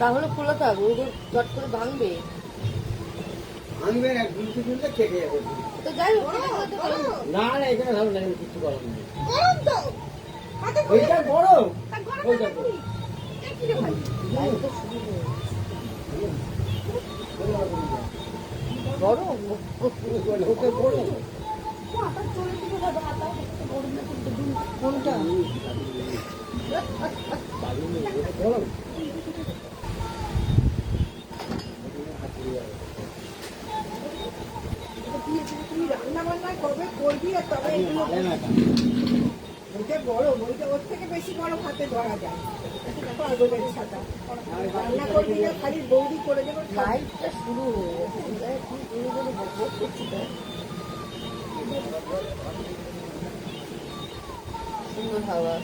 তাহলে খোলা থাক, ওদের চট করে ভাঙবে। ভাঙবে না, গুলতে গুলতে কেটে যাবে। তো যাই হোক, না না, এখানে ভালো লাগে কিছু করার নেই। ওইটা গরম, ওইটা গরম। কোনটা? তুই রান্না বান্না কবে করবি? আর তবে ওইটা গরম, ওইটা ওর থেকে বেশি গরম হাতে ধরা যায়। পাগলের ছাতা রান্না করবি না, খালি বৌদি করে দেবো। লাইটটা শুরু হয়ে গেছে, বক করছি। সুন্দর হাওয়া।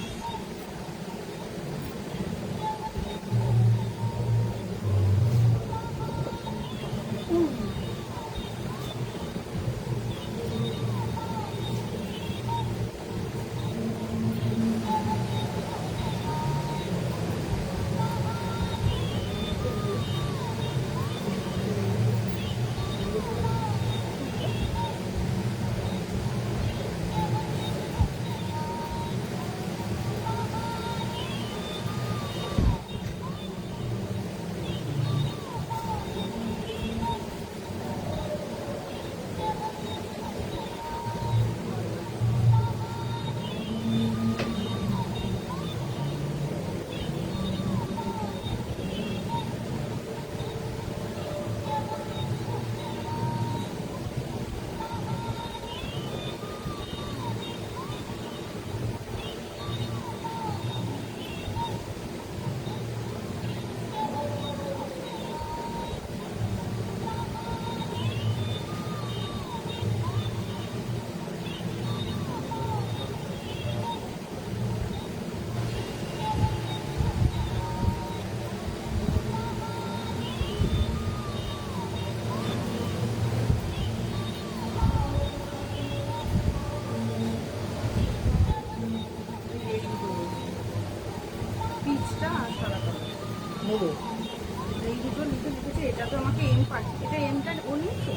এই দুটো লিখে লিখেছে। এটা তো আমাকে এম পাঠিয়ে, এটা এমটা ও নিয়েছে।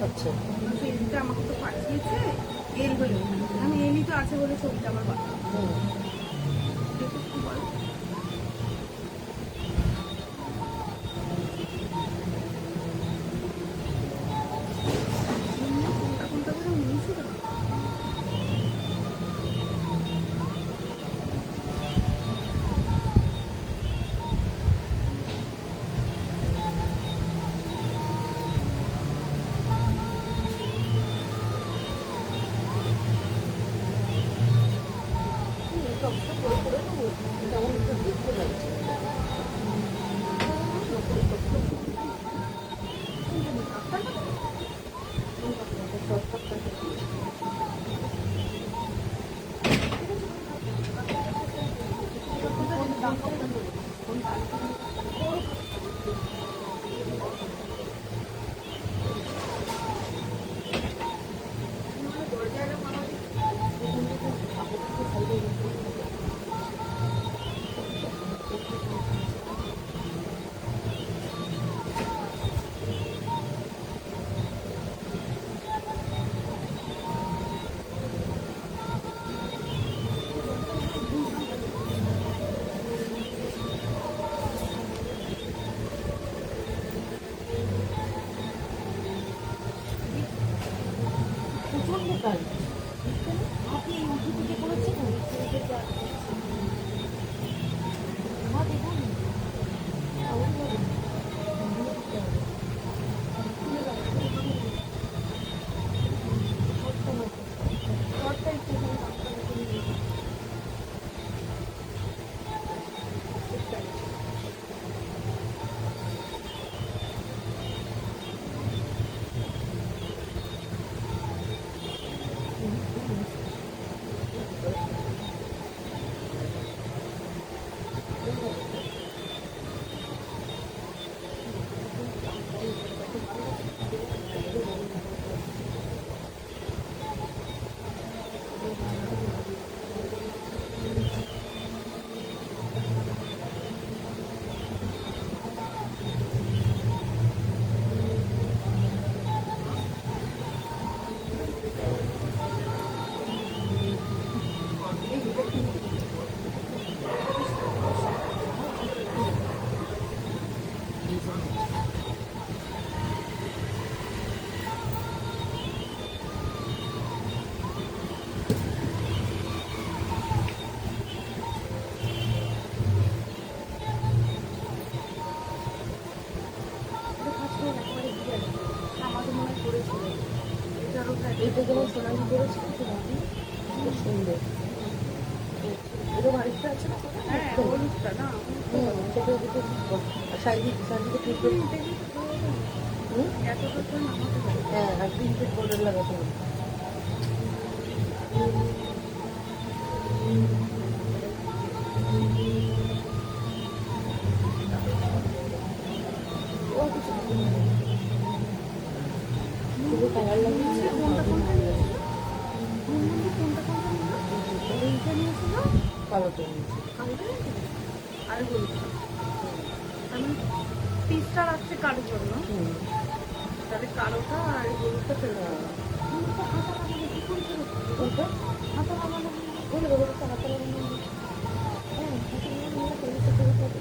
আচ্ছা, এমটা আমাকে তো পাঠিয়েছে এল বলে। আমি এমই তো আছে বলে ছবিটা আমার বাবা। এটা যেমন সোনালি করেছে সোনালি খুব সুন্দর। এরকম আরেকটা আছে না? হলুদটা না সেটা ওদিকে শাড়িতে ঠিক করে হ্যাঁ, আর প্রিন্টেড বর্ডার লাগাতে হবে। শুধু কালার লাগিয়েছে, কালোটা নিয়েছে। আর হলুদটা আমি পিসটা রাখছে কারোর জন্য, তাহলে কালোটা আর হলুদটা ফেলে দেবো। কোনটা? হাতা লাগানো বলে দেবো, হাতে লাগানো। হ্যাঁ, হাতে লাগানো হলে করে দিতে হবে।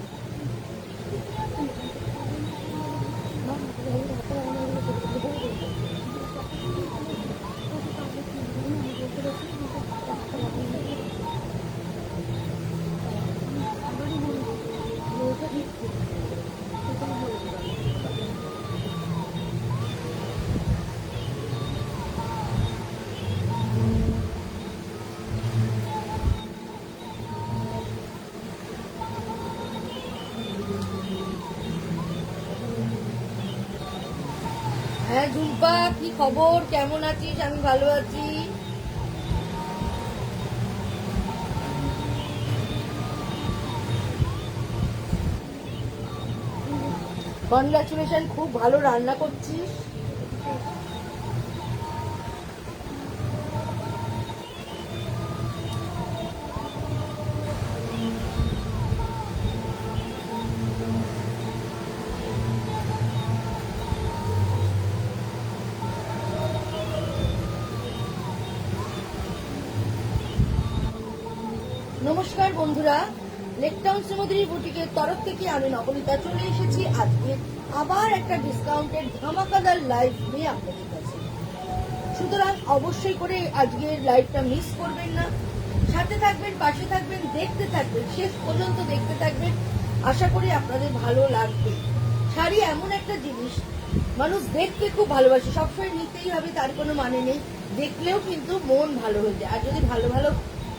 না, হাতে লাগানো হলে করে দিতে হবে। হ্যাঁ ঝুম্পা, কি খবর? কেমন আছিস? আমি ভালো আছি। কনগ্রাচুলেশন, খুব ভালো রান্না করছিস। নমস্কার বন্ধুরা, লেকটাউন শ্রীমতী বুটিকের তরফ থেকে আমি নবনীতা চলে এসেছি আজকে আবার একটা ডিসকাউন্টের ধামাকাদার লাইভ নিয়ে আপনাদের কাছে। সুতরাং অবশ্যই করে আজকের লাইভটা মিস করবেন না, সাথে থাকবেন, পাশে থাকবেন, দেখতে থাকবেন, শেষ পর্যন্ত দেখতে থাকবেন। আশা করি আপনাদের ভালো লাগবে। শাড়ি এমন একটা জিনিস মানুষ দেখতে খুব ভালোবাসে, সবসময় নিতেই হবে তার কোনো মানে নেই, দেখলেও কিন্তু মন ভালো হয়ে যায়। আর যদি ভালো ভালো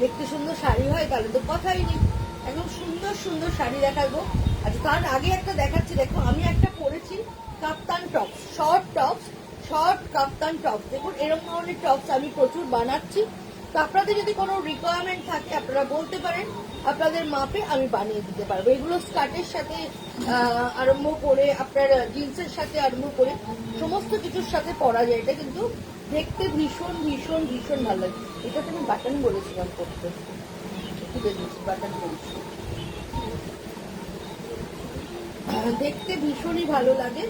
দেখতে সুন্দর শাড়ি হয় তাহলে তো কথাই নেই। একদম সুন্দর সুন্দর শাড়ি দেখাবো। আচ্ছা, তার আগে একটা দেখাচ্ছি, দেখো আমি একটা পরেছি কাপ্তান টপস, শর্ট কাপ্তান টপস। দেখুন এরকম ধরনের টপস আমি প্রচুর বানাচ্ছি। তো আপনাদের যদি কোনো রিকোয়ারমেন্ট থাকে আপনারা বলতে পারেন, আপনাদের মাপে আমি বানিয়ে দিতে পারবো। এগুলো স্কার্টের সাথে আরম্ভ করে আপনার জিন্সের সাথে আরম্ভ করে সমস্ত কিছুর সাথে পরা যায়। এটা কিন্তু দেখতে ভীষণ ভীষণ ভীষণ ভালো লাগে। এটাতে আমি বাটন বলেছিলাম করতে, তুলে দিচ্ছি বাটন করেছি। দেখতে ভীষণই ভালো লাগে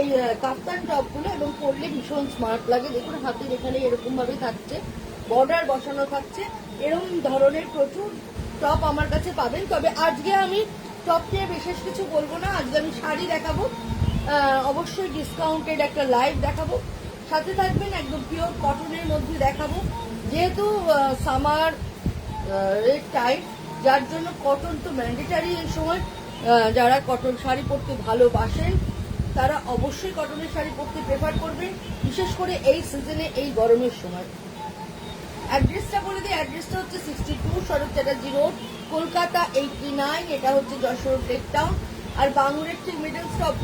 এই কাপ্তান টপগুলো, এবং পরলে ভীষণ স্মার্ট লাগে। দেখুন হাতের এখানে এরকম ভাবে থাকছে, বর্ডার বসানো থাকছে। এরকম ধরনের প্রচুর টপ আমার কাছে পাবেন। তবে আজকে আমি টপ নিয়ে বিশেষ কিছু বলবো না, আজকে আমি শাড়ি দেখাবো, অবশ্যই ডিসকাউন্টেড একটা লাইভ দেখাবো। সাথে থাকবেন, একদম পিওর কটনের মধ্যে দেখাবো। যেহেতু সামার এর টাইম, যার জন্য কটন তো ম্যান্ডেটারি। এই সময় যারা কটন শাড়ি পরতে ভালোবাসেন তারা অবশ্যই কটনের শাড়ি পরতে প্রেফার করবেন, বিশেষ করে এই সিজনে, এই গরমের সময়। অ্যাড্রেসটা বলে দিই, অ্যাড্রেসটা হচ্ছে 62 শরৎ চ্যাটার্জি রোড, কলকাতা 89। এটা হচ্ছে যশোর লেকটাউন। আর বাঙুরের ঠিক মিডল স্টপ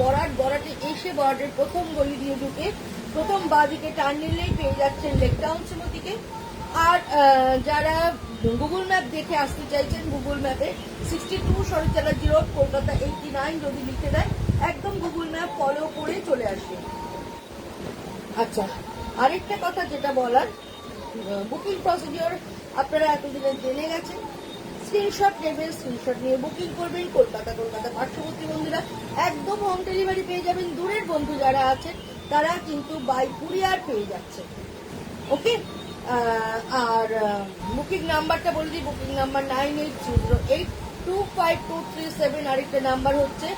বরাটে এসে বরাটের প্রথম গলি দিয়ে ঢুকে প্রথম বাঁদিকে টার্ন নিলেই পেয়ে যাচ্ছেন লেকটাউন শ্রীমতীকে। আর যারা গুগল ম্যাপ দেখে আসতে চাইছেন, গুগল ম্যাপে 62 শরৎ চ্যাটার্জি রোড, কলকাতা 89 যদি লিখে দেয়, একদম গুগল ম্যাপ ফলো করে চলে আসবে। আচ্ছা, আরেকটা কথা যেটা বলার, বুকিং প্রসিডিওর আপনারা এতদিনে জেনে গেছেন। স্ক্রিনশট নেবেন, স্ক্রিনশট নিয়ে বুকিং করবেন। কলকাতা পার্শ্ববর্তী বন্ধুরা একদম হোম ডেলিভারি পেয়ে যাবেন। দূরের বন্ধু যারা আছেন তারা কিন্তু বাই কুরিয়ার পেয়ে যাচ্ছে। ওকে, আর বুকিং নাম্বারটা বলে দিই, বুকিং নাম্বার 9808252337। আরেকটা নাম্বার হচ্ছে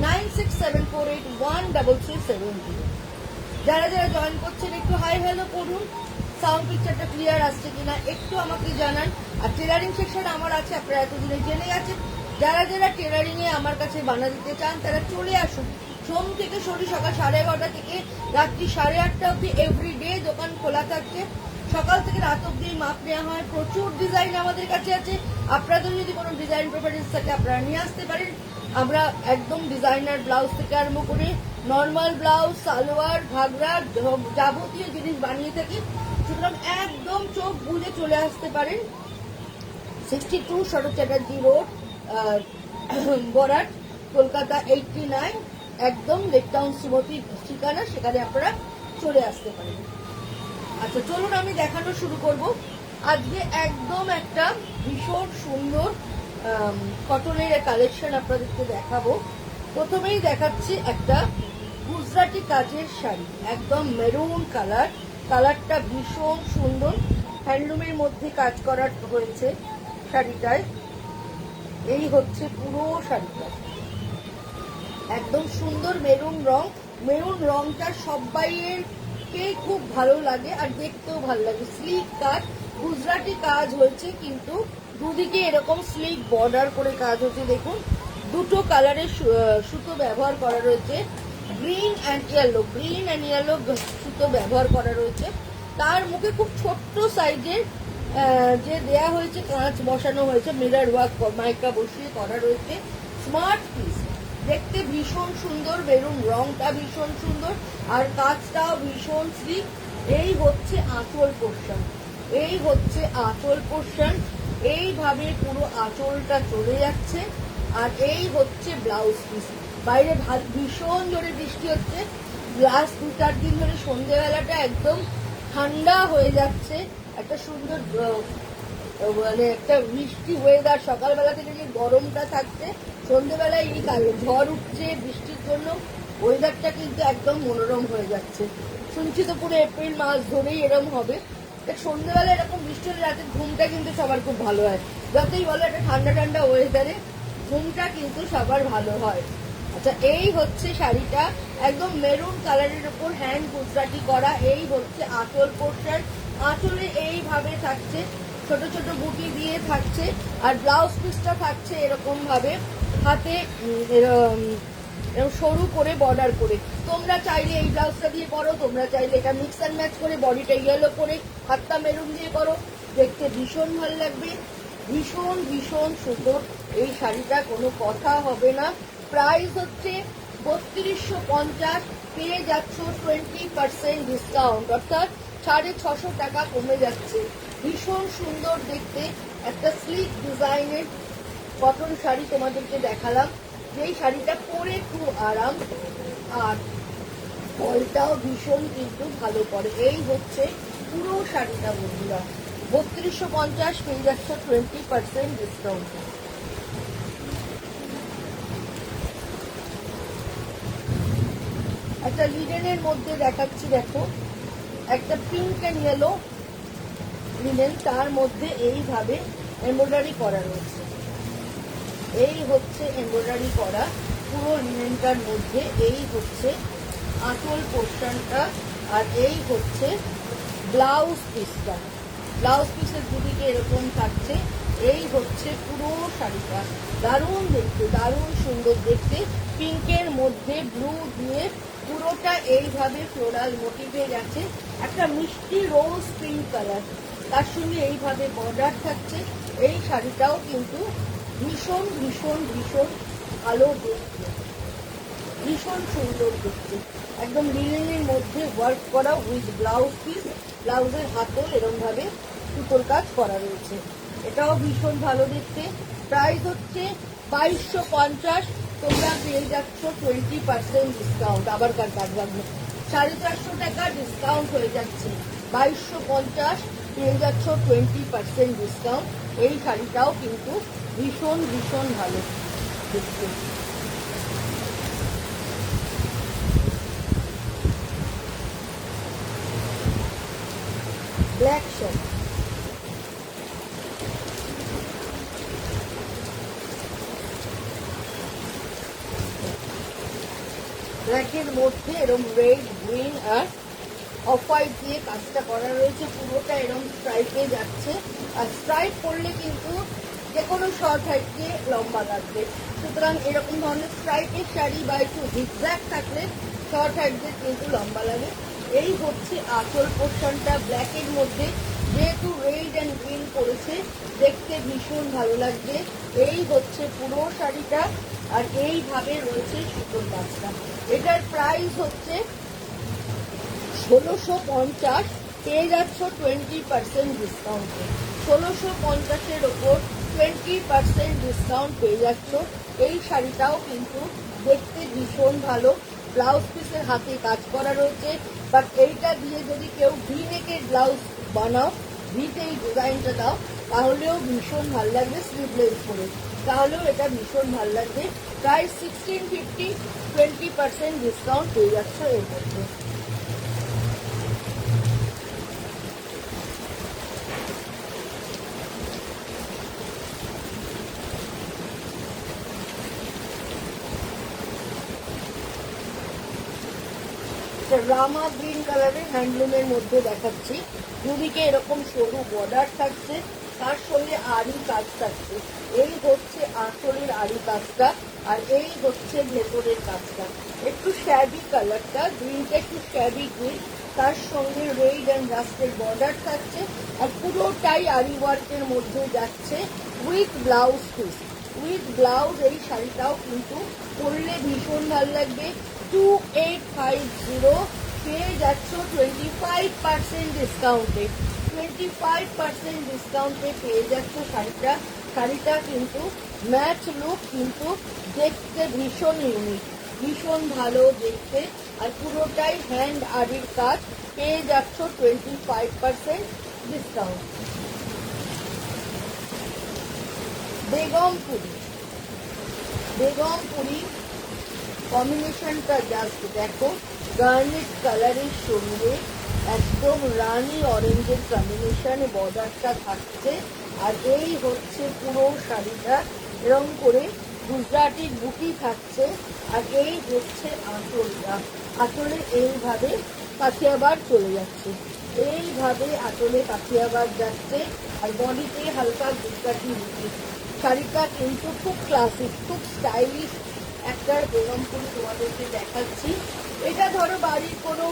9674813370। যারা যারা জয়েন করছেন একটু হাই হ্যালো করুন, সাউন্ড পিকচারটা ক্লিয়ার আসছে কিনা একটু আমাকে জানান। আর টেলারিং সেকশন আমার আছে, আপনারা এতদিনে জেনে গেছেন। যারা যারা টেলারিং এ আমার কাছে বানা দিতে চান তারা চলে আসুন, সোম থেকে শনি সকাল 11:30 থেকে রাত্রি 8:30 অব্দি এভরিডে দোকান খোলা থাকছে। সকাল থেকে রাত অব্দি মাপ নেওয়া হয়। প্রচুর ডিজাইন আমাদের কাছে আছে। আপনাদের যদি কোনো ডিজাইন প্রেফারেন্স থাকে আপনারা নিয়ে আসতে পারেন। আমরা একদম ডিজাইনার ব্লাউজ থেকে আরম্ভ করে নর্মাল ব্লাউজ, সালোয়ার, ঘাগরা যাবতীয় জিনিস বানিয়ে থাকি। সুতরাং একদম চোখ বুঝে চলে আসতে পারেন। 62 শরৎ চ্যাটার্জি রোড, বরাট, কলকাতা 89, একদম লেকটাউন শ্রীমতীর ঠিকানা, সেখানে আপনারা চলে আসতে পারেন। আচ্ছা চলুন আমি দেখানো শুরু করব। আজকে একদম একটা ভীষণ সুন্দর কটনের কালেকশন আপনাদেরকে দেখাবো। প্রথমেই দেখাচ্ছি একটা গুজরাটি কাজের শাড়ি, একদম মেরুন কালার। কালারটা ভীষণ সুন্দর, হ্যান্ডলুমের মধ্যে কাজ করা হয়েছে শাড়িটায়। এই হচ্ছে পুরো শাড়িটা, একদম সুন্দর মেরুন রং। মেরুন রংটা সবাইয়ের খুব ভালো লাগে আর দেখতেও ভালো লাগে। স্লিক কাজ, গুজরাটি কাজ হয়েছে, কিন্তু দুদিকে এরকম স্লিক বর্ডার করে কাজ হচ্ছে। দেখুন দুটো কালারের সুতো ব্যবহার করা রয়েছে, গ্রিন অ্যান্ড ইয়েলো সুতো ব্যবহার করা রয়েছে। তার মুখে খুব ছোট্ট সাইজের যে দেয়া হয়েছে, কাঁচ বসানো হয়েছে, মিরর ওয়ার্ক মাইকা বসিয়ে করা রয়েছে। স্মার্ট পিস, দেখতে ভীষণ সুন্দর, মেরুন রংটা ভীষণ সুন্দর আর কাজটাও ভীষণ স্লিক। এই হচ্ছে আঁচল পোর্শন, এই হচ্ছে আঁচল পোর্শন। এইভাবে পুরো আঁচলটা চলে যাচ্ছে। আর এই হচ্ছে ব্লাউজ পিস। বাইরে ভীষণ জোরে বৃষ্টি হচ্ছে। লাস্ট 2-4 দিন ধরে সন্ধ্যেবেলাটা একদম ঠান্ডা হয়ে যাচ্ছে, একটা সুন্দর মানে একটা মিষ্টি ওয়েদার। সকালবেলা থেকে যে গরমটা থাকছে, সন্ধ্যেবেলায় এই ঝড় উঠছে বৃষ্টির জন্য, ওয়েদারটা কিন্তু একদম মনোরম হয়ে যাচ্ছে। শুনছি তো পুরো এপ্রিল মাস ধরেই এরকম হবে। সন্ধ্যেবেলা এরকম বৃষ্টি হলে রাতের ঘুমটা কিন্তু সবার খুব ভালো হয়। যতই বলো একটা ঠান্ডা ঠান্ডা ওয়েদারে ঘুমটা কিন্তু সবার ভালো হয়। আচ্ছা এই হচ্ছে শাড়িটা, একদম মেরুন কালারের উপর হ্যান্ড গুজরাটি করা। এই হচ্ছে আঁচল পোর্শন, আঁচলে এইভাবে থাকছে, ছোট ছোট বুটি দিয়ে থাকছে। আর ব্লাউজ পিসটা থাকছে এরকম ভাবে হাতে এরকম সরু করে বর্ডার করে। তোমরা চাইলে এই ব্লাউজটা দিয়ে করো, তোমরা চাইলে এটা মিক্স অ্যান্ড ম্যাচ করে বডিটা ইয়েলো করে হাতটা মেরুন দিয়ে করো, দেখতে ভীষণ ভালো লাগবে। ভীষণ ভীষণ সুন্দর এই শাড়িটা, কোনো কথা হবে না। প্রাইস হচ্ছে 3250, পেয়ে যাচ্ছ 20% ডিসকাউন্ট, অর্থাৎ 650 টাকা কমে যাচ্ছে। ভীষণ সুন্দর দেখতে একটা স্লিক ডিজাইনের কটন শাড়ি তোমাদেরকে দেখালাম, যেই শাড়িটা পরে খুব আরাম আর ফলটাও ভীষণ কিন্তু ভালো পড়ে। এই হচ্ছে পুরো শাড়িটা বন্ধুরা, 3250, পেয়ে যাচ্ছ 20% ডিসকাউন্ট। একটা লিনেনের মধ্যে দেখাচ্ছি, দেখো একটা পিঙ্ক অ্যান্ড ইয়েলো লিনেন, তার মধ্যে এইভাবে এমব্রয়ডারি করা রয়েছে। এই হচ্ছে এমব্রয়ডারি করা পুরো লিনেনটার মধ্যে। এই হচ্ছে আঁচল পোর্শনটা আর এই হচ্ছে ব্লাউজ পিসটা। ব্লাউজ পিসের দুদিকে এরকম থাকছে। এই হচ্ছে পুরো শাড়িটা, দারুণ দেখতে, দারুণ সুন্দর দেখতে। পিঙ্কের মধ্যে ব্লু দিয়ে পুরোটা এইভাবে ফ্লোরাল মোটিভে গেছে, একটা মিষ্টি রোজ পিঙ্ক কালার, তার সঙ্গে এইভাবে বর্ডার থাকছে। এই শাড়িটাও কিন্তু ভীষণ ভীষণ ভীষণ ভালো দেখতে, ভীষণ সুন্দর দেখতে। একদম লিনেনের মধ্যে ওয়ার্ক করা উইথ ব্লাউজ পিস, ব্লাউজের হাতল এরকম ভাবে সুতোর কাজ করা রয়েছে। এটাও ভীষণ ভালো দেখতে। প্রাইস হচ্ছে 2250, তোমরা পেয়ে যাচ্ছ 20% ডিসকাউন্ট। আবার কার কাজ লাগবে, 450 টাকা ডিসকাউন্ট হয়ে যাচ্ছে। 2250 পেয়ে যাচ্ছ 20% ডিসকাউন্ট। এই শাড়িটাও কিন্তু ভীষণ ভীষণ ভালো দেখতে। ব্ল্যাক শাড়ি, ব্ল্যাকের মধ্যে এরকম রেড, গ্রিন আর অফ হোয়াইট দিয়ে কাজটা করা রয়েছে। পুরোটা এরকম স্ট্রাইপে যাচ্ছে, আর স্ট্রাইপ করলে কিন্তু যে কোনো শর্ট হাইটকে লম্বা লাগবে। সুতরাং সুতরাং এরকম ধরনের স্ট্রাইপের শাড়ি বা একটু জিগজ্যাগ থাকলে শর্ট হ্যান্ডের কিন্তু লম্বা লাগে। এই হচ্ছে আঁচল পোর্শনটা ব্ল্যাকের মধ্যে, যেহেতু রেড অ্যান্ড গ্রিন করেছে, দেখতে ভীষণ ভালো লাগবে। এই হচ্ছে পুরো শাড়িটা, আর এইভাবে রয়েছে সুতোর কাজটা। এটার প্রাইস হচ্ছে 1650, পেয়ে যাচ্ছ 20% ডিসকাউন্টে। 1650-এর ওপর 20% ডিসকাউন্ট পেয়ে যাচ্ছ। এই শাড়িটাও কিন্তু দেখতে ভীষণ ভালো, ব্লাউজ পিসের হাতে কাজ করা রয়েছে। বাট এইটা দিয়ে যদি কেউ ভি নেকের ব্লাউজ বানাও, ভিতে এই ডিজাইনটা দাও, তাহলেও ভীষণ ভালো লাগবে। স্লিভলেস করে তাহলেও এটা ভীষণ ভালো লাগবে। প্রাইস 1650, 20% ডিসকাউন্ট পেয়ে যাচ্ছ এর মধ্যে। রামা গ্রিন কালারের হ্যান্ডলুমের মধ্যে দেখাচ্ছি। দুদিকে এরকম সরু বর্ডার থাকছে, তার সঙ্গে আড়ি কাজ থাকছে। এই হচ্ছে আঁচলের আড়ি কাজটা, আর এই হচ্ছে ভেতরের কাজটা। একটু শ্যাবি কালারটা, গ্রিনটা একটু শ্যাবি গ্রিন, তার সঙ্গে রেড অ্যান্ড রাস্টের বর্ডার থাকছে, আর পুরোটাই আড়ি ওয়ার্কের মধ্যে যাচ্ছে with blouse piece. With blouse এই শাড়িটাও কিন্তু পরলে ভীষণ ভালো লাগবে। 2850, পেয়ে যাচ্ছ 25% ডিসকাউন্টে। 25% ডিসকাউন্টে পেয়ে যাচ্ছ শাড়িটা। শাড়িটা কিন্তু ম্যাচ লুক, কিন্তু দেখতে ভীষণ ইউনিক, ভীষণ ভালো দেখতে, আর পুরোটাই হ্যান্ড আড়ির কাজ। পেয়ে যাচ্ছ 25% ডিসকাউন্ট। বেগমপুরি, বেগমপুরি কম্বিনেশনটা জাস্ট দেখো, গার্নেট কালারের সঙ্গে একদম রানি অরেঞ্জের কম্বিনেশন, বর্ডারটা থাকছে। আর এই হচ্ছে পুরো শাড়িটা, এরকম করে গুজরাটির বুটি থাকছে। আর এই হচ্ছে আঁচলটা, আঁচলে এইভাবে কাঠিয়াবার চলে যাচ্ছে, এইভাবে আঁচলে কাঠিয়াবার যাচ্ছে, আর বডিতে হালকা গুজরাটি বুটি। শাড়িটা কিন্তু খুব ক্লাসিক, খুব স্টাইলিশ একটা বেগমপুরি তোমাদেরকে দেখাচ্ছি। এটা ধরো বাড়ির কোনো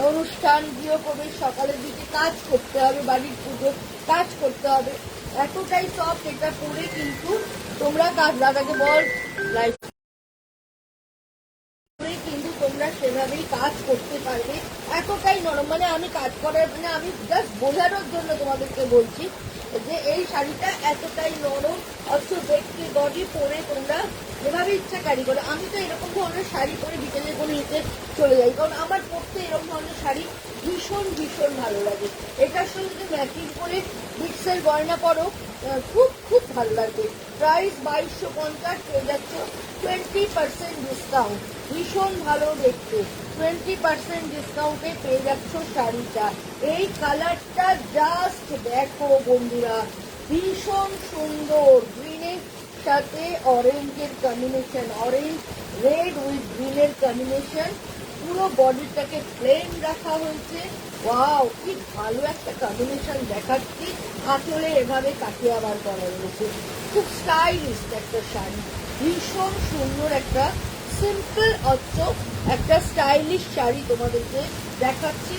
অনুষ্ঠান, গৃহপ্রবেশ, সকালের দিকে কাজ করতে হবে, বাড়ির পুজো কাজ করতে হবে, এতটাই সফট এটা পরে কিন্তু তোমরা কাজ দাদাকে বল লাইফ কিন্তু তোমরা সেভাবেই কাজ করতে পারবে। এতটাই নরম, মানে আমি কাজ করার, মানে আমি জাস্ট বোঝানোর জন্য তোমাদেরকে বলছি যে এই শাড়িটা এতটাই নরম, অথচ দেখতে বডি পরে তোমরা যেভাবে ইচ্ছা ক্যারি করো। আমি তো এরকম ধরনের শাড়ি পরে বিকেলে কোনো নিতে চলে যাই, কারণ আমার পরতে এরকম ধরনের শাড়ি ভীষণ ভীষণ ভালো লাগে। এটার সঙ্গে যদি ম্যাচিং করে মিক্সের গয়না পরো, খুব খুব ভালো লাগবে। প্রাইস 2250, পেয়ে যাচ্ছ 20% ডিসকাউন্ট। ভীষণ ভালো দেখতে, 20% ডিসকাউন্টে পেয়ে যাচ্ছ শাড়িটা। এই কালারটা জাস্ট দেখো বন্ধুরা, ভীষণ সুন্দর, গ্রিনের সাথে অরেঞ্জের কম্বিনেশন, অরেঞ্জ রেড উইথ গ্রিনের কম্বিনেশন। পুরো বডিটাকে প্লেন রাখা হয়েছে। ওয়াও, কি ভালো একটা কম্বিনেশন দেখাচ্ছি। আঁচলে এভাবে কাঠিয়াবার করা রয়েছে, খুব স্টাইলিশ একটা শাড়ি, ভীষণ সুন্দর একটা সিম্পল অথচ একটা স্টাইলিশ শাড়ি তোমাদেরকে দেখাচ্ছি।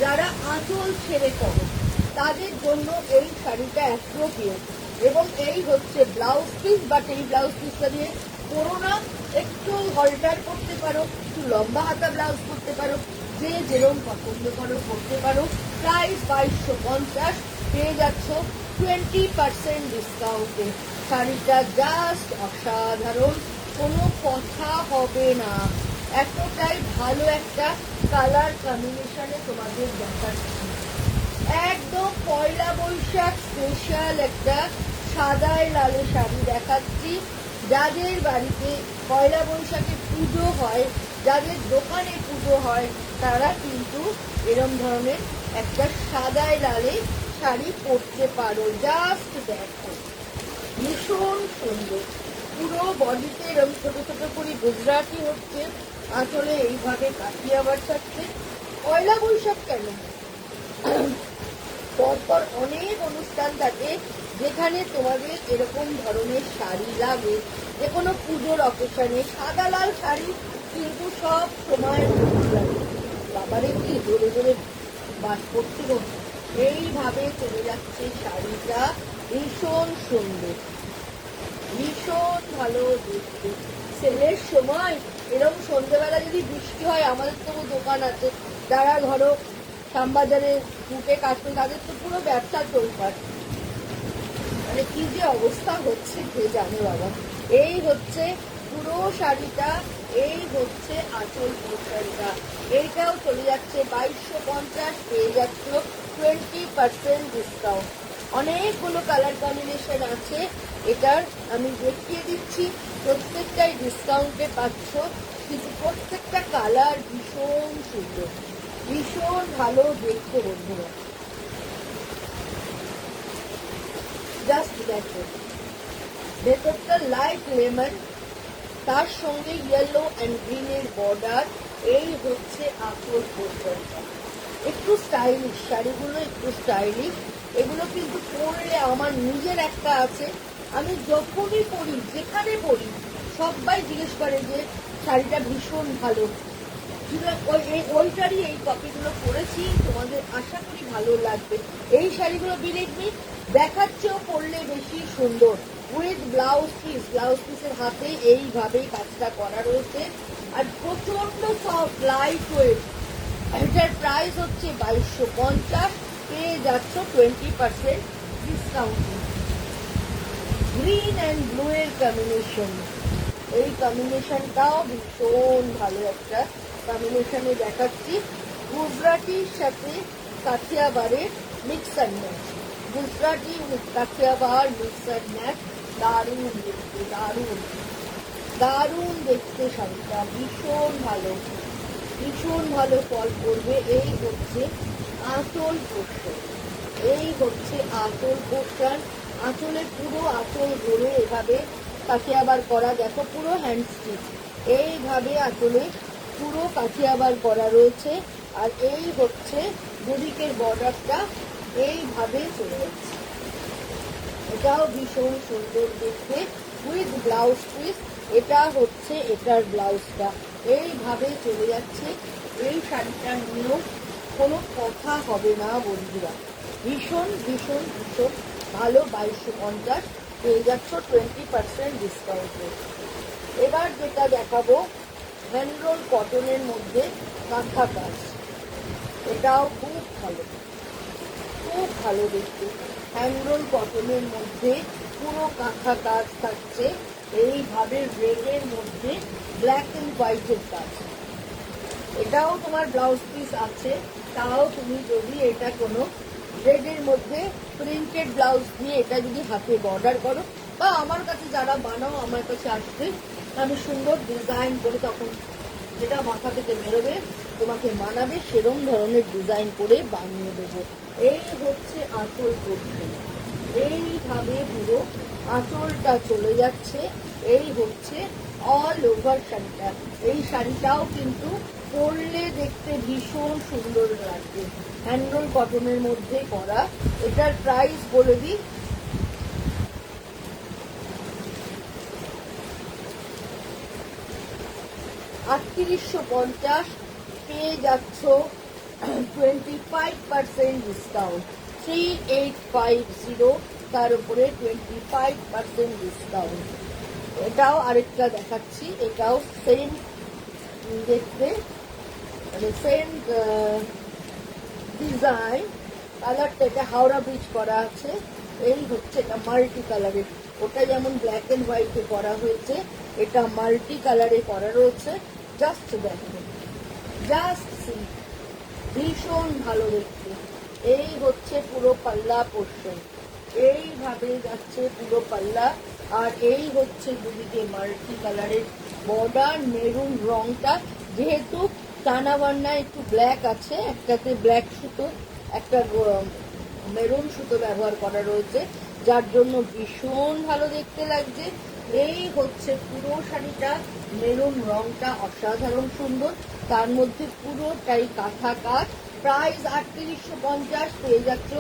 যারা আঁচল ছেড়ে করো তাদের জন্য এই শাড়িটা অ্যাপ্রোপ্রিয়েট। এবং এই হচ্ছে ব্লাউজ পিস, বাট এই ব্লাউজ পিসটা দিয়ে করো না, একটু হলটার করতে পারো, একটু লম্বা হাতা ব্লাউজ করতে পারো, যে যেরকম পছন্দ করো করতে পারো। প্রাইস 2250, পেয়ে যাচ্ছ 20% ডিসকাউন্টে। শাড়িটা জাস্ট অসাধারণ, কোনো কথা হবে না, এতটাই ভালো একটা কালার কম্বিনেশনে তোমাদের দেখাচ্ছি। একদম পয়লা বৈশাখ স্পেশাল একটা সাদায় লালে শাড়ি দেখাচ্ছি। যাদের বাড়িতে পয়লা বৈশাখে পুজো হয়, যাদের দোকানে পুজো হয়, তারা কিন্তু এরম ধরনের একটা সাদায় লালে শাড়ি পরতে পারো। জাস্ট দেখো, ভীষণ সুন্দর, পুরো বডিতে এরম ছোট ছোট করে গুজরাটি হচ্ছে, আসলে এইভাবে কাঠিয়াবার থাকছে। পয়লা বৈশাখ কেন, পরপর অনেক অনুষ্ঠান থাকে যেখানে তোমাদের এরকম ধরনের শাড়ি লাগে, যে কোনো পুজোর অকেশনে সাদা লাল শাড়ি কিন্তু সব সময় ভালো লাগে। বাবারে কি জোরে জোরে বাস করছিল। এইভাবে চলে যাচ্ছে শাড়িটা, ভীষণ সুন্দর, ভীষণ ভালো দেখতে। সেলের সময় এরকম সন্ধ্যেবেলা যদি বৃষ্টি হয়, আমাদের তো দোকান আছে, যারা ধরো শ্যামবাজারে উঠে কাজ করে তাদের তো পুরো ব্যবসা চলপাট, মানে কি যে অবস্থা হচ্ছে কে জানে বাবা। এই হচ্ছে পুরো শাড়িটা, এই হচ্ছে আঁচল পোর্শনটা, এইটাও চলে যাচ্ছে 2250, পেয়ে যাচ্ছ 20% ডিসকাউন্ট। অনেকগুলো কালার কম্বিনেশন আছে, এটার আমি দেখিয়ে দিচ্ছি। প্রত্যেকটাই ডিসকাউন্টে পাচ্ছ, কিন্তু প্রত্যেকটা কালার ভীষণ সুন্দর, ভীষণ ভালো দেখতে বন্ধুরা। জাস্ট দেখো, ভেতরটা লাইট লেমন, তার সঙ্গে ইয়েলো অ্যান্ড গ্রিনের বর্ডার। এই হচ্ছে আঁচল পোর্শনটা, একটু স্টাইলিশ শাড়িগুলো, একটু স্টাইলিশ। এগুলো কিন্তু পরলে আমার নিজের একটা আছে, আমি যখনই পরি, যেখানে পরি, সবাই জিজ্ঞেস করে যে শাড়িটা ভীষণ ভালো। ওইটারই এই কপিগুলো পরেছি, তোমাদের আশা করি ভালো লাগবে। এই শাড়িগুলো বিলিভ মি দেখাচ্ছেও পরলে বেশি সুন্দর, উইথ ব্লাউজ পিস। ব্লাউজ পিসের হাতে এইভাবে কাজটা করা রয়েছে, আর প্রচন্ড সফট লাইট ওয়েট। এটার প্রাইস হচ্ছে 2250, পেয়ে যাচ্ছ 20% ডিসকাউন্ট। গ্রিন অ্যান্ড ব্লু এর কম্বিনেশন, এই কম্বিনেশনটাও ভীষণ ভালো একটা কম্বিনেশনে দেখাচ্ছি। গুজরাটির সাথে কাথিয়াবারের mix and match, Gujarati with Kathiawar mix and match. দারুণ দেখতে, দারুণ দারুণ দেখতে শাড়িটা, ভীষণ ভালো, ভীষণ ভালো ফল করবে। এই হচ্ছে আঁচল পোর্শন, এই হচ্ছে আঁচল পোর্শন। আঁচলের পুরো আঁচল ধরে এভাবে কাঠিয়াবার করা, দেখো পুরো হ্যান্ড স্টিচ, এইভাবে আঁচলে পুরো কাঠিয়াবার করা রয়েছে। আর এই হচ্ছে দুদিকের বর্ডারটা এইভাবে চলে যাচ্ছে, এটাও ভীষণ সুন্দর দেখতে উইথ ব্লাউজ পিস। এটা হচ্ছে এটার ব্লাউজটা, এইভাবে চলে যাচ্ছে। এই শাড়িটা নিয়েও কোনো কথা হবে না বন্ধুরা, ভীষণ ভীষণ ভীষণ ভালো। 2250, পেয়ে যাচ্ছ 20% ডিসকাউন্টে। এবার যেটা দেখাবো হ্যান্ডরোল কটনের মধ্যে কাঁথা কাজ, এটাও খুব ভালো, খুব ভালো দেখতে। হ্যান্ডরোল কটনের মধ্যে পুরো কাঁথা কাজ থাকছে, এইভাবে রেডের মধ্যে ব্ল্যাক অ্যান্ড হোয়াইটের কাজ। এটাও তোমার ব্লাউজ পিস আছে, তাও তুমি যদি এটা কোনো রেডের মধ্যে প্রিন্টেড ব্লাউজ দিয়ে এটা যদি হাতে বর্ডার করো, বা আমার কাছে যারা বানাও আমার কাছে আসবে, আমি সুন্দর ডিজাইন করে, তখন যেটা মাথা থেকে বেরোবে তোমাকে মানাবে সেরকম ধরনের ডিজাইন করে বানিয়ে দেবো। এই হচ্ছে আঁচল পোর্শন, এইভাবে পুরো আঁচলটা চলে যাচ্ছে। এই হচ্ছে অল ওভার শাড়িটা, এই শাড়িটাও কিন্তু পরলে দেখতে ভীষণ সুন্দর লাগবে, হ্যান্ডরোল কটনের মধ্যে করা। এটার প্রাইস বলে দিই, $3850, পেয়ে যাচ্ছ 25% ডিসকাউন্ট। 3850, তার উপরে 25% ডিসকাউন্ট। এটাও আরেকটা দেখাচ্ছি, এটাও সেম দেখতে, মানে সেম ডিজাইন। কালারটা এটা হাওড়া ব্রিজ করা আছে। এই হচ্ছে এটা মাল্টি কালারের, ওটা যেমন ব্ল্যাক অ্যান্ড হোয়াইটে করা হয়েছে, এটা মাল্টি কালারে করা রয়েছে। জাস্ট দেখো, জাস্ট সি, ভীষণ ভালো দেখতে। এই হচ্ছে পুরো পাল্লা পোর্শন, এইভাবে যাচ্ছে পুরো পাল্লা। আর এই হচ্ছে দুদিকে মাল্টি কালারের বর্ডার। মেরুন রংটা যেহেতু টানা বান্না একটু ব্ল্যাক আছে, একটাতে ব্ল্যাক সুতো, একটা মেরুন সুতো ব্যবহার করা রয়েছে, যার জন্য ভীষণ ভালো দেখতে লাগছে। এই হচ্ছে পুরো শাড়িটা, মেরুন রংটা অসাধারণ সুন্দর, তার মধ্যে পুরোটাই কাঁথা কাজ। প্রাইস 3850, পেয়ে যাচ্ছ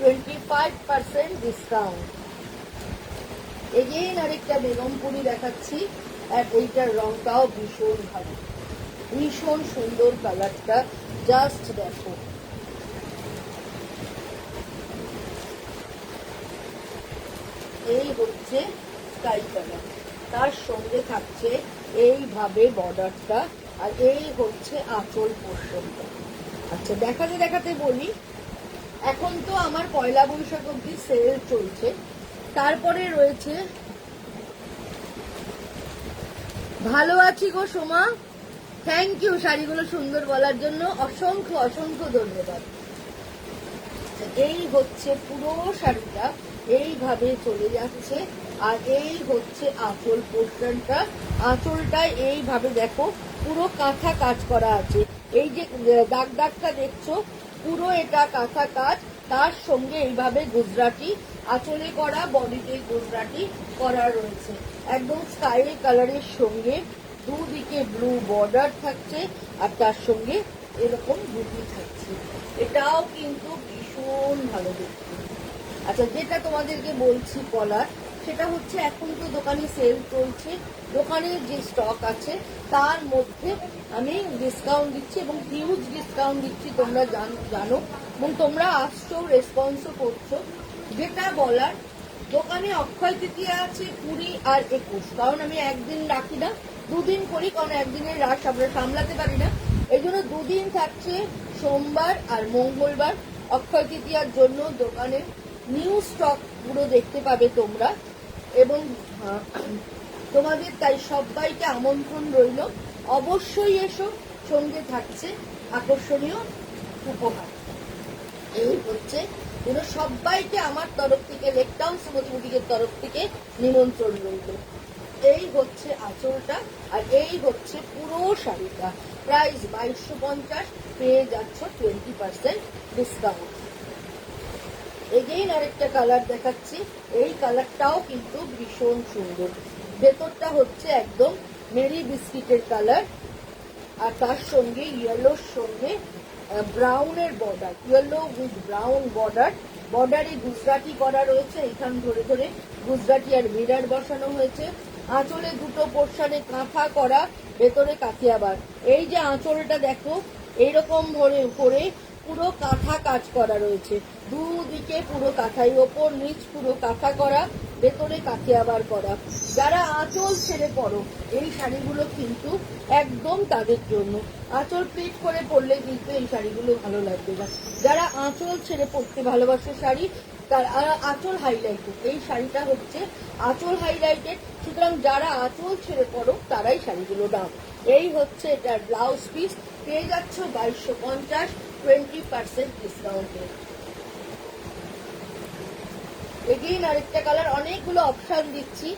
25% ডিসকাউন্ট। এগেইন আরেকটা বেগমপুরি দেখাচ্ছি, আর এইটার রংটাও ভীষণ ভালো, ভীষণ সুন্দর কালারটা, জাস্ট দেখো। এই হচ্ছে স্কাই কালার, তার সঙ্গে থাকছে এইভাবে বর্ডারটা, আর এই হচ্ছে আঁচল পোর্শনটা। আচ্ছা, দেখাতে দেখাতে বলি, এখন তো আমার পয়লা বৈশাখ অব্দি সেল চলছে, তারপরে রয়েছে, ভালো আছি গো সোমা, থ্যাংক ইউ শাড়িগুলো সুন্দর বলার জন্য, অসংখ্য অসংখ্য ধন্যবাদ। এই হচ্ছে পুরো শাড়িটা, এইভাবে চলে যাচ্ছে, আর এই হচ্ছে আঁচল পোর্শনটা। আঁচলটায় এইভাবে দেখো পুরো কাঁথা কাজ করা আছে, এই যে দাগ দাগটা দেখছো পুরো এটা কাঁথা কাজ, তার সঙ্গে এইভাবে গুজরাটি আঁচলে করা, বডিতে গুজরাটি করা রয়েছে, একদম স্কাই কালারের সঙ্গে দুদিকে ব্লু বর্ডার থাকছে, আর তার সঙ্গে এরকম বুটি থাকছে, এটাও কিন্তু ভীষণ ভালো দেখতে। আচ্ছা, যেটা তোমাদেরকে বলছি কলার, সেটা হচ্ছে এখন তো দোকানে সেল চলছে, দোকানের যে স্টক আছে তার মধ্যে আমি ডিসকাউন্ট দিচ্ছি, এবং হিউজ ডিসকাউন্ট দিচ্ছি, তোমরা জানো, এবং তোমরা আসছো, রেসপন্সও করছো। যেটা বলার, দোকানে অক্ষয় তৃতীয়া আছে 20 আর 21, কারণ আমি একদিন রাখি না, দুদিন করি, কারণ একদিনের রাশ আমরা সামলাতে পারি না, এই জন্য দুদিন থাকছে, সোমবার আর মঙ্গলবার অক্ষয় তৃতীয়ার জন্য দোকানে নিউ স্টক পুরো দেখতে পাবে তোমরা, এবং তোমাদের তাই সবাইকে আমন্ত্রণ রইল, অবশ্যই এসো, সঙ্গে থাকছে আকর্ষণীয় উপহার। এই হচ্ছে সবাইকে আমার তরফ থেকে, লেকটাউন সুমতির তরফ থেকে নিমন্ত্রণ রইল। এই হচ্ছে আঁচলটা, আর এই হচ্ছে পুরো শাড়িটা, প্রাইস 2250, পেয়ে যাচ্ছ 20% ডিসকাউন্ট। এগেইন আরেকটা কালার দেখাচ্ছি, এই কালারটাও কিন্তু ভীষণ সুন্দর, ভেতরটা হচ্ছে একদম মেরি বিস্কিটের কালার, আর তার সঙ্গে ইয়েলোর সঙ্গে ব্রাউনের বর্ডার, ইয়েলো উইথ ব্রাউন বর্ডার, বর্ডারে গুজরাটি করা রয়েছে, এখান ধরে ধরে গুজরাটি আর মিরার বসানো হয়েছে, আঁচলে দুটো পোর্শনে কাঁথা করা, ভেতরে কাথিয়াবার। এই যে আঁচলটা দেখো, এইরকম করে পুরো কাঁথা কাজ করা রয়েছে, দুদিকে পুরো কাঁথাই, ওপর নিচ পুরো কাঁথা করা, ভেতরে কাথিয়াবার করা। যারা আঁচল ছেড়ে পরো, এই শাড়িগুলো কিন্তু একদম তাদের জন্য, আঁচল প্লিট করে পরলে কিন্তু এই শাড়িগুলো ভালো লাগবে না। যারা আঁচল ছেড়ে পরতে ভালোবাসে শাড়ি, তার আঁচল হাইলাইটেড, এই শাড়িটা হচ্ছে আঁচল হাইলাইটেড, সুতরাং যারা আঁচল ছেড়ে পরো তারাই শাড়িগুলো দাম। এই হচ্ছে এটার ব্লাউজ পিস, পেয়ে যাচ্ছ 2250, 20% ডিসকাউন্টে। এগেইন আরেকটা কালার, অনেকগুলো অপশন দিচ্ছি,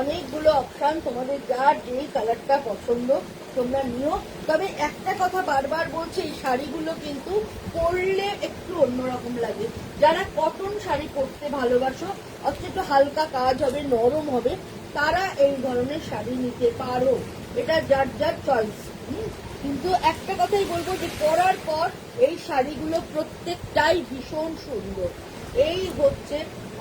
অনেকগুলো অপশন, তোমাদের যার যেই কালারটা পছন্দ তোমরা নিও। তবে একটা কথা বারবার বলছি, এই শাড়িগুলো কিন্তু পরলে একটু অন্যরকম লাগে, যারা কটন শাড়ি পরতে ভালোবাসো, অথচ একটু হালকা কাজ হবে, নরম হবে, তারা এই ধরনের শাড়ি নিতে পারো, এটা যার যার চয়েস। কিন্তু একটা কথাই বলবো, যে পরার পর এই শাড়িগুলো প্রত্যেকটাই ভীষণ সুন্দর। এই হচ্ছে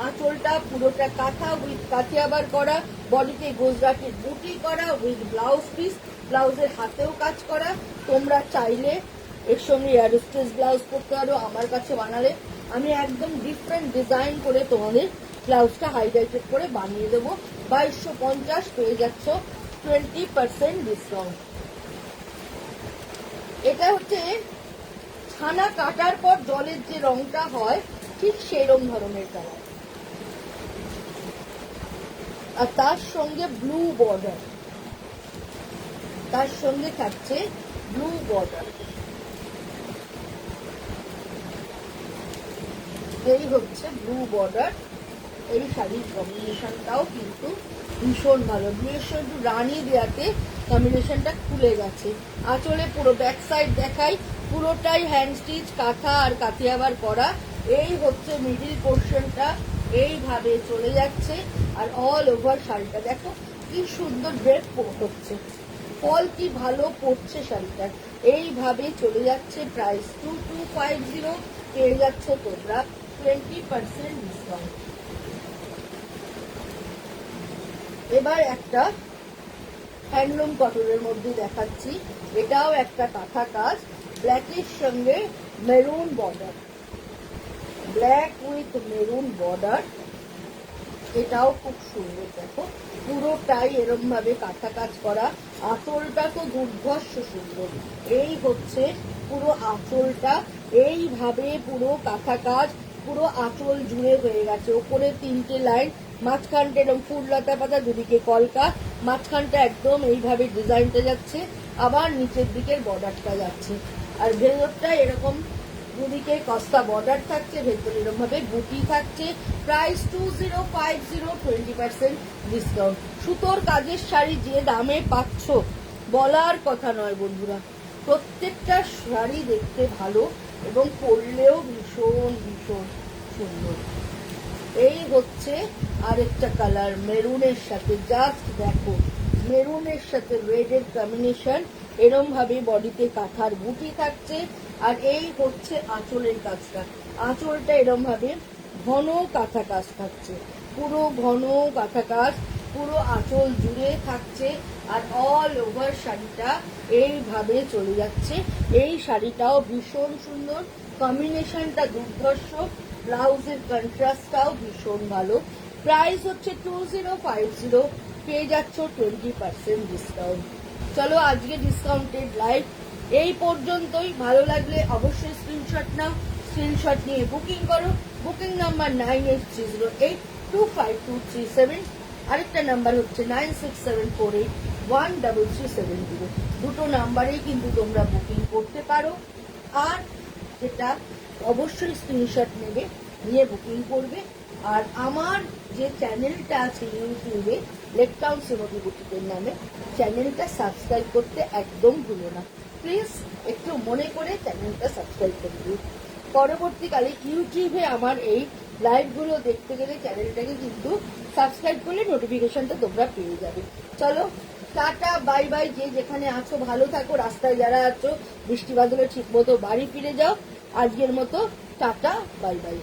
আঁচলটা, পুরোটা কাঁথা উইথ কাথিয়াবার করা, বডিতে গুজরাটির বুটি করা উইথ ব্লাউজ পিস, ব্লাউজের হাতেও কাজ করা। তোমরা চাইলে এর সঙ্গে এয়ারস্টেজ ব্লাউজ করতে পারো, আমার কাছে বানালে আমি একদম ডিফারেন্ট ডিজাইন করে তোমাদের ব্লাউজটা হাইলাইটেড করে বানিয়ে দেবো। 2250, পেয়ে যাচ্ছ 20% ডিসকাউন্ট। এটা হচ্ছে ছানা কাটার পর জলের যে রংটা হয়, ঠিক সেরকম ধরনের কালার, আর তার সঙ্গে ব্লু বর্ডার, তার সঙ্গে থাকছে ব্লু বর্ডার। এই হচ্ছে ব্লু বর্ডার, এই শাড়ির কম্বিনেশনটাও কিন্তু ভীষণ ভালো, ব্লুয়ের সঙ্গে রানী দেওয়াতে কম্বিনেশনটা খুলে গেছে। আঁচলে পুরো ব্যাক সাইড দেখাই, পুরোটাই হ্যান্ড স্টিচ, কাঁথা আর কাথিয়াবার করা। এই হচ্ছে মিডিল পোর্শনটা, এইভাবে চলে যাচ্ছে, আর অল ওভার শাড়িটা দেখো কি সুন্দর ড্রেপ হচ্ছে, ফল কি ভালো পড়ছে শাড়িটা, এইভাবে চলে যাচ্ছে। প্রাইস 2250, পেয়ে যাচ্ছে তোমরা 20% ডিসকাউন্ট। এবার একটা হ্যান্ডলুম কটনের মধ্যে দেখাচ্ছি। এটাও একটা কাঁথা কাজ, ব্ল্যাকের সঙ্গে maroon border, black with maroon border. এটাও খুব সুন্দর, দেখো পুরোটাই এরম ভাবে কাঁথা কাজ করা। আঁচলটা তো দুর্ধর্ষ সুন্দর। এই হচ্ছে পুরো আঁচলটা, এইভাবে পুরো কাঁথা কাজ পুরো আঁচল জুড়ে হয়ে গেছে। ওপরে 3টে লাইন, মাঝখানটা এরকম ফুল লতা পাতা, দুদিকে কলকা, মাঝখানটা একদম এইভাবে ডিজাইনটা যাচ্ছে, আবার নিচের দিকের বর্ডারটা যাচ্ছে। আর ভেতরটা এরকম দুদিকে কস্তা বর্ডার থাকছে, ভেতরে এরকম ভাবে বুটি থাকছে। Price 2050, 20% discount. সুতোর কাজের শাড়ি যে দামে পাচ্ছ বলার কথা নয় বন্ধুরা। প্রত্যেকটা শাড়ি দেখতে ভালো এবং পরলেও ভীষণ ভীষণ সুন্দর। এই হচ্ছে আরেকটা কালার মেরুনের সাথে, জাস্ট দেখো মেরুনের সাথে রেডের কম্বিনেশন। এরম ভাবে বডিতে কাঁথার বুটি থাকছে। আর এই হচ্ছে আঁচলের কাজটা, আঁচলটা এরম ভাবে ঘন কাঁথা কাজ থাকছে, পুরো ঘন কাঁথা কাজ পুরো আঁচল জুড়ে থাকছে। আর অল ওভার শাড়িটা এইভাবে চলে যাচ্ছে। এই শাড়িটাও ভীষণ সুন্দর, কম্বিনেশনটা দুর্ধর্ষ, ব্লাউজের কন্ট্রাস্টটাও ভীষণ ভালো। প্রাইস হচ্ছে 2050, পেয়ে যাচ্ছ 20% ডিসকাউন্ট। চলো আজকে ডিসকাউন্টেড লাইভ এই পর্যন্তই। ভালো লাগলে অবশ্যই স্ক্রিনশট নাও, স্ক্রিনশট নিয়ে বুকিং করো। বুকিং নাম্বার 9830825237, আরেকটা নাম্বার হচ্ছে 9674813370। দুটো নাম্বারেই কিন্তু তোমরা বুকিং করতে পারো। আর যেটা অবশ্যই স্ক্রিনশট নেবে, নিয়ে বুকিং করবে। আর আমার যে চ্যানেলটা আছে ইউটিউবে, লেকটাউন শ্রীমতী বুটিকের নামে, চ্যানেলটা সাবস্ক্রাইব করতে একদম ভুলো না প্লিজ, একটু মনে করে চ্যানেলটা সাবস্ক্রাইব করে দিও। পরবর্তীকালে ইউটিউবে আমার এই লাইভগুলো দেখতে গেলে চ্যানেলটাকে কিন্তু সাবস্ক্রাইব করলে নোটিফিকেশনটা তোমরা পেয়ে যাবে। চলো টাটা বাই বাই। যে যেখানে আছো ভালো থাকো, রাস্তায় যারা আছো বৃষ্টি বাদলে ঠিক মতো বাড়ি ফিরে যাও। আজকের মতো টাটা বাই বাই।